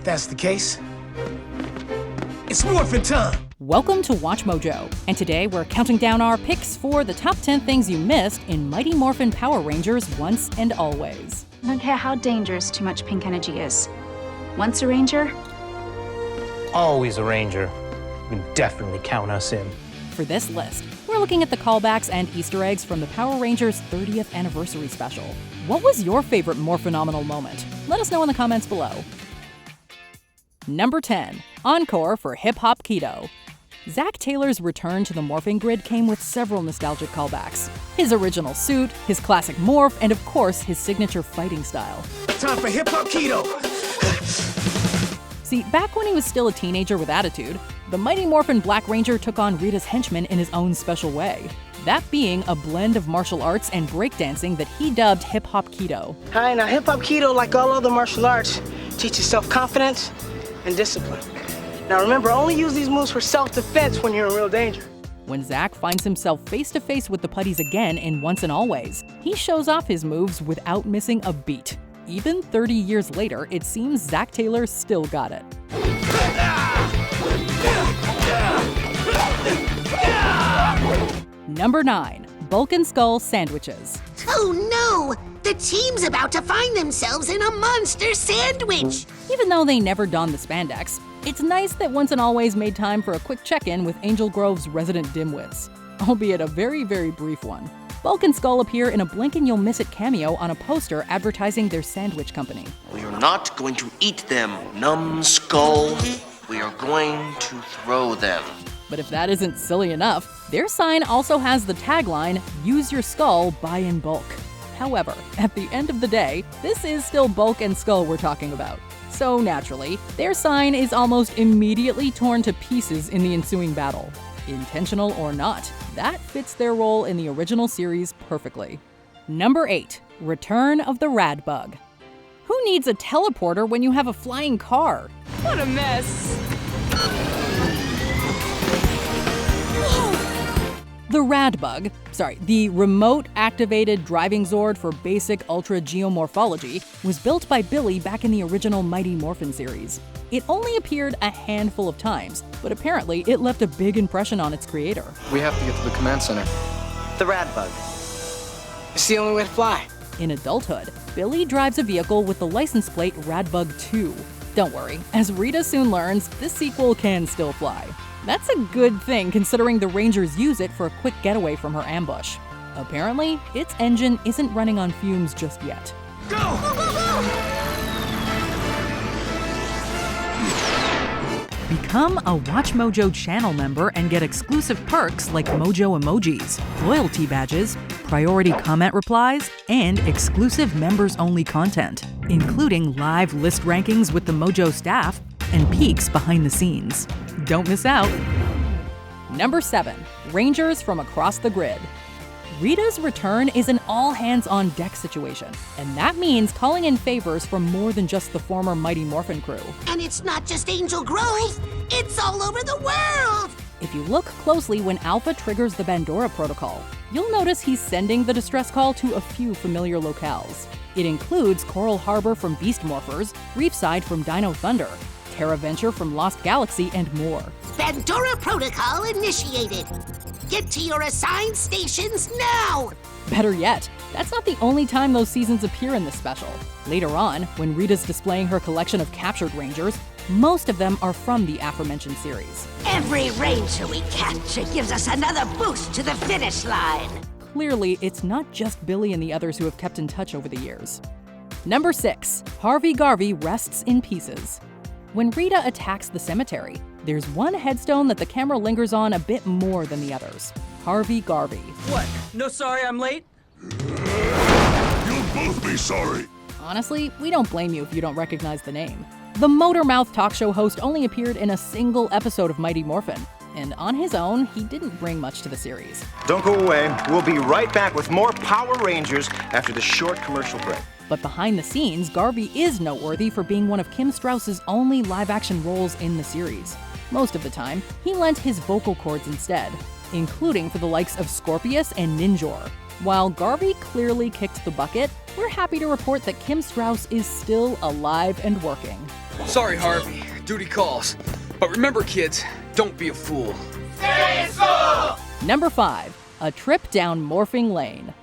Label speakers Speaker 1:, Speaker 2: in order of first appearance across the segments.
Speaker 1: that's the case, it's morphin' time!
Speaker 2: Welcome to WatchMojo, and today we're counting down our picks for the top 10 things you missed in Mighty Morphin Power Rangers Once and Always.
Speaker 3: I don't care how dangerous too much pink energy is. Once a ranger,
Speaker 4: Always a ranger. You can definitely count us in.
Speaker 2: For this list, we're looking at the callbacks and Easter eggs from the Power Rangers 30th Anniversary Special. What was your favorite morphenomenal moment? Let us know in the comments below. Number 10. Encore for Hip Hop Kido. Zack Taylor's return to the morphing grid came with several nostalgic callbacks. His original suit, his classic morph, and of course, his signature fighting style.
Speaker 1: Time for Hip Hop Kido!
Speaker 2: See, back when he was still a teenager with attitude, the Mighty Morphin Black Ranger took on Rita's henchmen in his own special way. That being a blend of martial arts and breakdancing that he dubbed Hip Hop Kido.
Speaker 5: Hi, now Hip Hop Kido, like all other martial arts, teaches self-confidence and discipline. Now remember, only use these moves for self-defense when you're in real danger.
Speaker 2: When Zack finds himself face-to-face with the putties again in Once and Always, he shows off his moves without missing a beat. Even 30 years later, it seems Zack Taylor still got it. Number 9. Bulk and Skull Sandwiches.
Speaker 6: Oh no! The team's about to find themselves in a monster sandwich!
Speaker 2: Even though they never donned the spandex, it's nice that Once and Always made time for a quick check-in with Angel Grove's resident dimwits, albeit a very, very brief one. Bulk and Skull appear in a blink-and-you'll-miss-it cameo on a poster advertising their sandwich company.
Speaker 7: We are not going to eat them, numbskull. We are going to throw them.
Speaker 2: But if that isn't silly enough, their sign also has the tagline, "Use your skull, buy in bulk." However, at the end of the day, this is still Bulk and Skull we're talking about. So naturally, their sign is almost immediately torn to pieces in the ensuing battle. Intentional or not, that fits their role in the original series perfectly. Number 8. Return of the RADBUG. Who needs a teleporter when you have a flying car?
Speaker 8: What a mess!
Speaker 2: The RADBUG, the Remote Activated Driving Zord for Basic Ultra Geomorphology, was built by Billy back in the original Mighty Morphin series. It only appeared a handful of times, but apparently it left a big impression on its creator.
Speaker 9: We have to get to the command center.
Speaker 5: The RADBUG. It's the only way to fly.
Speaker 2: In adulthood, Billy drives a vehicle with the license plate RADBUG 2. Don't worry, as Rita soon learns, this sequel can still fly. That's a good thing considering the Rangers use it for a quick getaway from her ambush. Apparently, its engine isn't running on fumes just yet.
Speaker 1: Go! Go, go, go!
Speaker 2: Become a WatchMojo channel member and get exclusive perks like Mojo emojis, loyalty badges, priority comment replies, and exclusive members-only content, including live list rankings with the Mojo staff and peeks behind the scenes. Don't miss out. Number 7. Rangers from Across the Grid. Rita's return is an all-hands-on-deck situation, and that means calling in favors from more than just the former Mighty Morphin crew.
Speaker 6: And it's not just Angel Grove, it's all over the world!
Speaker 2: If you look closely when Alpha triggers the Bandora protocol, you'll notice he's sending the distress call to a few familiar locales. It includes Coral Harbor from Beast Morphers, Reefside from Dino Thunder, Terra Venture from Lost Galaxy, and more.
Speaker 6: Bandora protocol initiated! Get to your assigned stations now!
Speaker 2: Better yet, that's not the only time those seasons appear in this special. Later on, when Rita's displaying her collection of captured Rangers, most of them are from the aforementioned series.
Speaker 6: Every Ranger we capture gives us another boost to the finish line!
Speaker 2: Clearly, it's not just Billy and the others who have kept in touch over the years. Number 6. Harvey Garvey Rests in Pieces. When Rita attacks the cemetery, there's one headstone that the camera lingers on a bit more than the others. Harvey Garvey.
Speaker 8: What? No sorry I'm late?
Speaker 10: You'll both be sorry.
Speaker 2: Honestly, we don't blame you if you don't recognize the name. The Motormouth talk show host only appeared in a single episode of Mighty Morphin, and on his own, he didn't bring much to the series.
Speaker 11: Don't go away. We'll be right back with more Power Rangers after the short commercial break.
Speaker 2: But behind the scenes, Garvey is noteworthy for being one of Kim Strauss's only live-action roles in the series. Most of the time, he lent his vocal cords instead, including for the likes of Scorpius and Ninjor. While Garvey clearly kicked the bucket, we're happy to report that Kim Strauss is still alive and working.
Speaker 9: Sorry, Harvey. Duty calls. But remember, kids, don't be a fool.
Speaker 2: Number 5. A trip down morphing lane.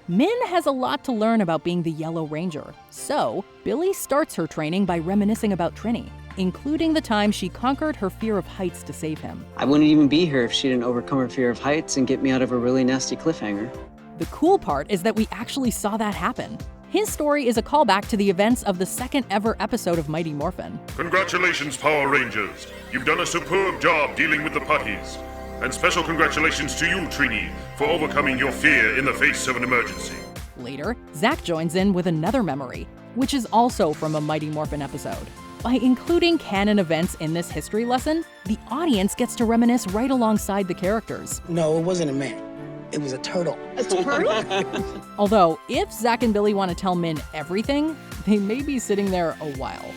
Speaker 2: Min has a lot to learn about being the Yellow Ranger, so Billy starts her training by reminiscing about Trini, including the time she conquered her fear of heights to save him.
Speaker 12: I wouldn't even be here if she didn't overcome her fear of heights and get me out of a really nasty cliffhanger.
Speaker 2: The cool part is that we actually saw that happen. His story is a callback to the events of the second ever episode of Mighty Morphin.
Speaker 10: Congratulations, Power Rangers. You've done a superb job dealing with the putties. And special congratulations to you, Trini, for overcoming your fear in the face of an emergency.
Speaker 2: Later, Zach joins in with another memory, which is also from a Mighty Morphin episode. By including canon events in this history lesson, the audience gets to reminisce right alongside the characters.
Speaker 5: No, it wasn't a man. It was a turtle. A turtle?
Speaker 2: Although, if Zach and Billy want to tell Min everything, they may be sitting there a while.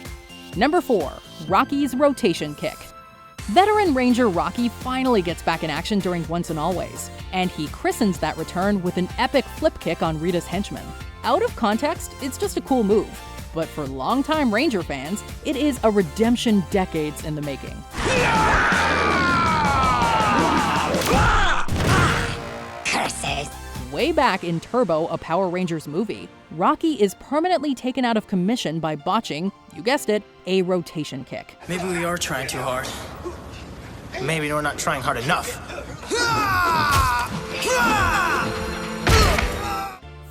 Speaker 2: Number 4. Rocky's rotation kick. Veteran Ranger Rocky finally gets back in action during Once and Always, and he christens that return with an epic flip kick on Rita's henchman. Out of context, it's just a cool move, but for longtime Ranger fans, it is a redemption decades in the making.
Speaker 6: Curses.
Speaker 2: Way back in Turbo, a Power Rangers movie, Rocky is permanently taken out of commission by botching, you guessed it, a rotation kick.
Speaker 1: Maybe we are trying too hard. Maybe we're not trying hard enough.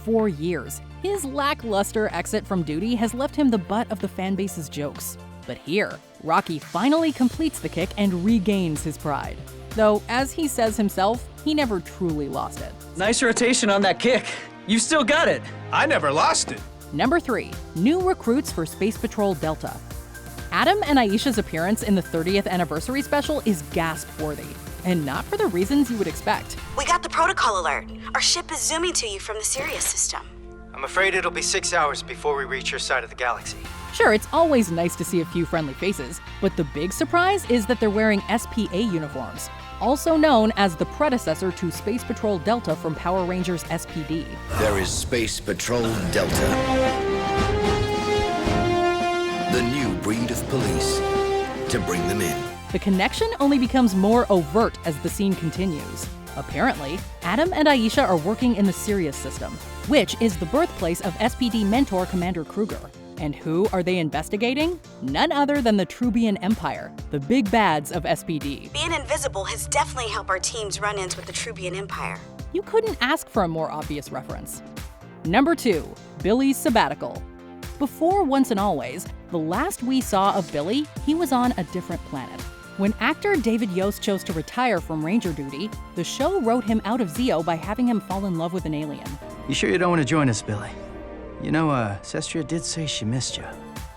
Speaker 2: For years, his lackluster exit from duty has left him the butt of the fanbase's jokes. But here, Rocky finally completes the kick and regains his pride. Though, as he says himself, he never truly lost it.
Speaker 8: Nice rotation on that kick. You still got it.
Speaker 1: I never lost it.
Speaker 2: Number 3. New recruits for Space Patrol Delta. Adam and Aisha's appearance in the 30th anniversary special is gasp-worthy, and not for the reasons you would expect.
Speaker 13: We got the protocol alert. Our ship is zooming to you from the Sirius system.
Speaker 14: I'm afraid it'll be 6 hours before we reach your side of the galaxy.
Speaker 2: Sure, it's always nice to see a few friendly faces, but the big surprise is that they're wearing SPA uniforms, also known as the predecessor to Space Patrol Delta from Power Rangers SPD.
Speaker 15: There is Space Patrol Delta, the new breed of police, to bring them in.
Speaker 2: The connection only becomes more overt as the scene continues. Apparently, Adam and Aisha are working in the Sirius system, which is the birthplace of SPD mentor Commander Kruger. And who are they investigating? None other than the Trubian Empire, the big bads of SPD.
Speaker 13: Being invisible has definitely helped our team's run-ins with the Trubian Empire.
Speaker 2: You couldn't ask for a more obvious reference. Number 2. Billy's sabbatical. Before Once and Always, the last we saw of Billy, he was on a different planet. When actor David Yost chose to retire from Ranger duty, the show wrote him out of Zeo by having him fall in love with an alien.
Speaker 16: You sure you don't want to join us, Billy? You know, Sestria did say she missed you.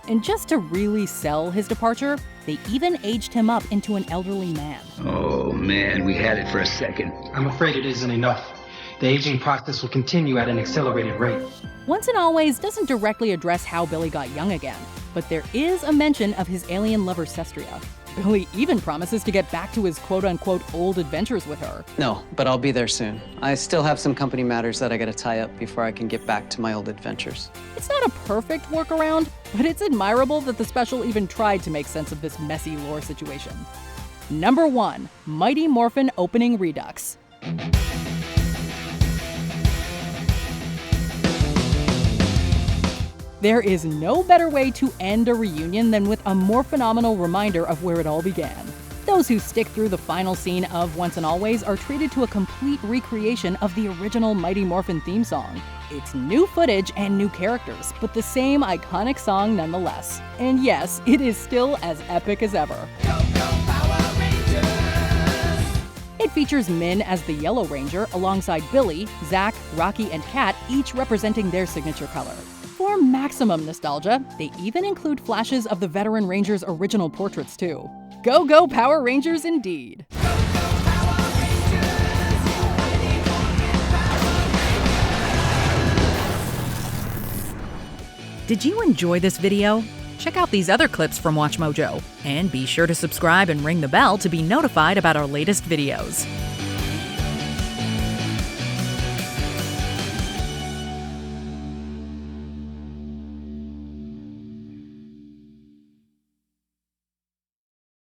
Speaker 2: And just to really sell his departure, they even aged him up into an elderly man.
Speaker 17: Oh man, we had it for a second.
Speaker 18: I'm afraid it isn't enough. The aging process will continue at an accelerated rate.
Speaker 2: Once and Always doesn't directly address how Billy got young again, but there is a mention of his alien lover Sestria. Billy even promises to get back to his quote-unquote old adventures with her.
Speaker 12: No, but I'll be there soon. I still have some company matters that I gotta tie up before I can get back to my old adventures.
Speaker 2: It's not a perfect workaround, but it's admirable that the special even tried to make sense of this messy lore situation. Number 1. Mighty Morphin opening Redux. There is no better way to end a reunion than with a morphenomenal reminder of where it all began. Those who stick through the final scene of Once and Always are treated to a complete recreation of the original Mighty Morphin theme song. It's new footage and new characters, but the same iconic song nonetheless. And yes, it is still as epic as ever. It features Min as the Yellow Ranger alongside Billy, Zach, Rocky, and Kat, each representing their signature color. For maximum nostalgia, they even include flashes of the veteran Rangers' original portraits too. Go, go Power Rangers indeed! Did you enjoy this video? Check out these other clips from WatchMojo, and be sure to subscribe and ring the bell to be notified about our latest videos.